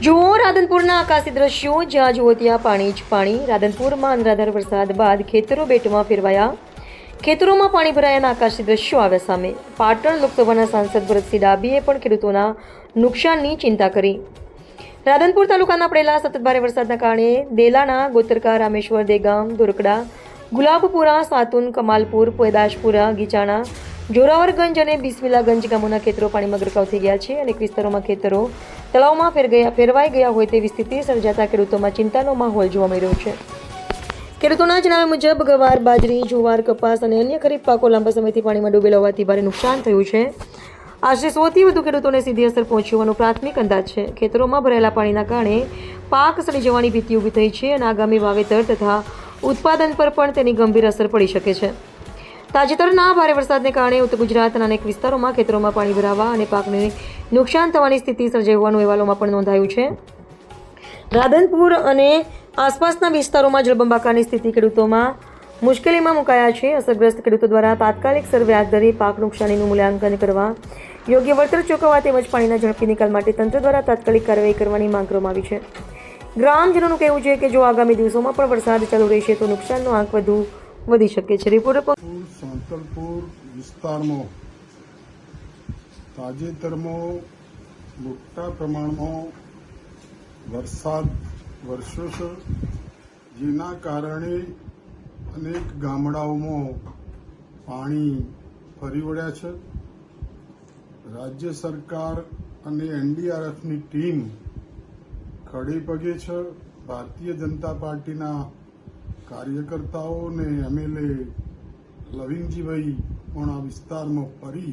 જુઓ રાધનપુરના આકાશી દ્રશ્યો, જ્યાં જુઓ ત્યાં પાણી જ પાણી. રાધનપુરમાં અનરાધાર વરસાદ બાદ ખેતરો બેટમાં ફેરવાયા. ખેતરોમાં પાણી ભરાયાના આકાશી દ્રશ્યો આવ્યા સામે. પાટણ લોકસભાના સાંસદ ભરતસિંહ ડાભીએ પણ ખેડૂતોના નુકસાનની ચિંતા કરી. રાધનપુર તાલુકાના પડેલા સતત ભારે વરસાદના કારણે દેલાણા, ગોતરકા, રામેશ્વર, દેગામ, દોરકડા, ગુલાબપુરા, સાતુન, કમાલપુર, પેદાશપુરા, ગીચાણા, જોરાવરગંજ અને બિસ્મિલ્લાગંજ ગામોના ખેતરો પાણીમાં ગરકાવ થઈ ગયા છે. અનેક વિસ્તારોમાં ખેતરો તળાવમાં ફેરવાઈ ગયા હોય તેવી સ્થિતિ સર્જાતા ખેડૂતોમાં ચિંતાનો માહોલ જોવા મળી રહ્યો છે. ખેડૂતોના જણાવ્યા મુજબ ગવાર, બાજરી, જુવાર, કપાસ અને અન્ય ખરીફ પાકો લાંબા સમયથી પાણીમાં ડૂબેલા હોવાથી ભારે નુકસાન થયું છે. આશરે 100થી વધુ ખેડૂતોને સીધી અસર પહોંચી હોવાનો પ્રાથમિક અંદાજ છે. ખેતરોમાં ભરાયેલા પાણીના કારણે પાક સડી જવાની ભીતિ ઊભી થઈ છે અને આગામી વાવેતર તથા ઉત્પાદન પર પણ તેની ગંભીર અસર પડી શકે છે. તાજેતરના ભારે વરસાદને કારણે ઉત્તર ગુજરાતના અનેક વિસ્તારોમાં ખેતરોમાં પાણી ભરાવા અને પાકને નુકસાન થવાની સ્થિતિ સર્જાઈ હોવાનું અહેવાલોમાં પણ નોંધાયું છે. રાધનપુર અને આસપાસના વિસ્તારોમાં જળબંબાકારની સ્થિતિ ખેડૂતોમાં મુશ્કેલીમાં મુકાયા છે. અસરગ્રસ્ત ખેડૂતો દ્વારા તાત્કાલિક સર્વે હાથ ધરી પાક નુકસાનીનું મૂલ્યાંકન કરવા, યોગ્ય વળતર ચૂકવવા તેમજ પાણીના ઝડપી નિકાલ માટે તંત્ર દ્વારા તાત્કાલિક કાર્યવાહી કરવાની માંગ કરવામાં આવી છે. ગ્રામજનોનું કહેવું છે કે જો આગામી દિવસોમાં પણ વરસાદ ચાલુ રહેશે તો નુકસાનનો આંક વધુ વધી શકે છે. રિપોર્ટર સાંતલપુર વિસ્તારમાં તાજેતરમાં મોટા પ્રમાણમાં વરસાદ વરસ્યો છે, જેના કારણે અનેક ગામડાઓમાં પાણી ફરી વળ્યા છે. રાજ્ય સરકાર અને એનડીઆરએફની ટીમ ખડે પગે છે. ભારતીય જનતા પાર્ટીના કાર્યકર્તાઓ અને એમએલએ લવિંગજીભાઈ પણ આ વિસ્તારમાં ફરી